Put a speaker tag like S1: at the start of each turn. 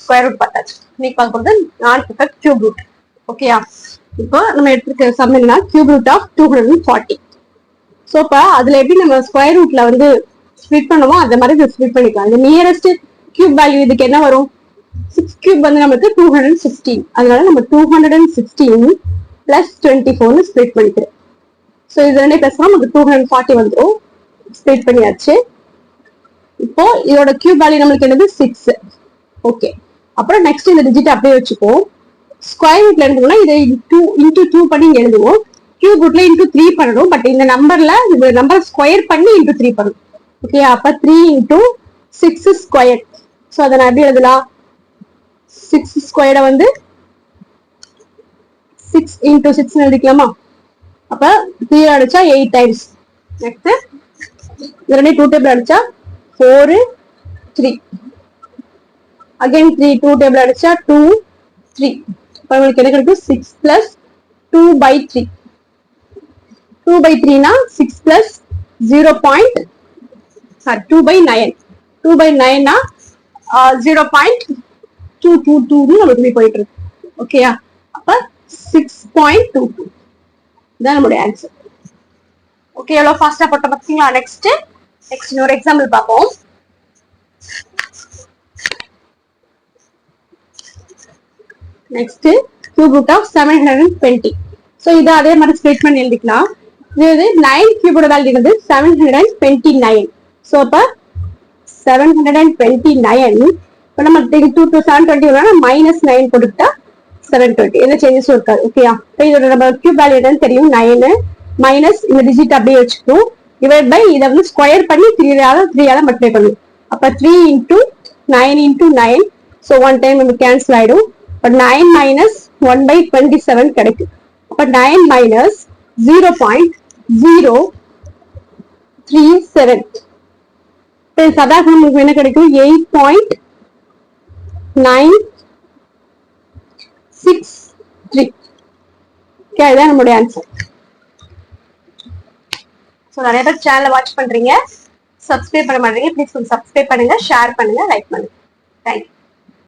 S1: Square root பார்த்தாச்சு. இன்னைக்கு பார்க்க போகிறது நான் ப்ரிஃபர்ட் கியூப் ரூட். ஓகேயா? இப்போ நம்ம எடுத்துக்க சம்னா கியூப் ரூட் ஆஃப் 240. ஸோ இப்போ அதுல எப்படி நம்ம ஸ்கொயர் ரூட்ல வந்து ஸ்ப்ளிட் பண்ணுவோம் அந்த மாதிரி இதை ஸ்ப்ளிட் பண்ணிக்கலாம். இந்த நியரஸ்ட் கியூப் வேல்யூ இதுக்கு என்ன வரும்? 6 கியூப் வந்து நமக்கு 216. அதனால நம்ம 216 பிளஸ் 24 ஸ்ப்ளிட் பண்ணிக்கிறோம். ஸோ இது ரெண்டே பிளஸ் நமக்கு 240 வந்துடும். ஸ்ப்ளிட் பண்ணியாச்சு. இப்போ இதோட கியூப் வேல்யூ நம்மளுக்கு என்னது 6. ஓகே. அப்புறம் நெக்ஸ்ட் இந்த டிஜிட் அப்படியே வச்சுப்போம். ஸ்கொயர் ரூட்ல எழுதுவோம்னா இதை இன்டூ 2 பண்ணி எழுதுவோம். கியூப் ரூட்ல இன்டூ 3 பண்ணணும். பட் இந்த நம்பர்ல இந்த நம்பர் ஸ்கொயர் பண்ணி இன்டூ 3 பண்ணணும். ஓகே. அப்ப 3 இன்டூ 6 ஸ்கொயர். ஸோ அதை நான் எப்படி எழுதலாம்? 6 ஸ்கொயரை வந்து 6 இன்டூ 6 எழுதிக்கலாமா? அப்ப 3 அடிச்சா 8 டைம்ஸ். நெக்ஸ்ட் இது ரெண்டு 2 டேபிள் அடிச்சா 4 3. அகைன் 3 2 டேபிள் அடிச்சா 2 3. இப்போ உங்களுக்கு என்ன கிடைக்கும்? 6 பிளஸ் 2/3. 2/3 னா 6 பிளஸ் 2/9. 2/9 னா 0.222 நமக்கு போயிட்டு இருக்கு. ஓகேயா? அப்ப 6.22 இதான் நம்மளுடைய ஆன்சர். ஓகே. எவ்வளவு ஃபாஸ்டா போட்ட பார்த்தீங்களா? நெக்ஸ்ட் இன்னொரு எக்ஸாம்பிள் பார்ப்போம். Next cube root of 720. So இதை அதே மாதிரி ஸ்ப்ளிட் பண்ணி எழுதிக்கலாம். இது 9 கியூபோட வேல்யூ வந்து 729. ஸோ அப்ப 729 இப்போ நம்ம 720 மைனஸ் 9 கொடுத்தா 720. எந்த சேஞ்சஸும் இருக்காது. ஓகேயா? இதோட நம்ம கியூப் வேல்யூ என்னன்னு தெரியும். 9 மைனஸ் இந்த டிஜிட் அப்படியே வச்சுக்கணும். டிவைட் பை இதை வந்து ஸ்கொயர் பண்ணி 3 மல்டிப்ளை பண்ணும். அப்ப 3 இன்டூ 9 இன்டூ 9. ஸோ 1 டைம் நம்ம கேன்சல் ஆயிடும். இப்போ 9 மைனஸ் 1/27 கிடைக்கும். அப்ப 9 மைனஸ் 0.037. சதாசனம் உங்களுக்கு என்ன கிடைக்கும்? 8.963. இதான் நம்மளுடைய ஆன்சர். ஸோ நிறைய பேர் சேனலை வாட்ச் பண்றீங்க, சப்ஸ்கிரைப் பண்ண மாட்டீங்க. ப்ளீஸ் கொஞ்சம் சப்ஸ்கிரைப் பண்ணுங்க, ஷேர் பண்ணுங்க, லைக் பண்ணுங்க. தேங்க்யூ.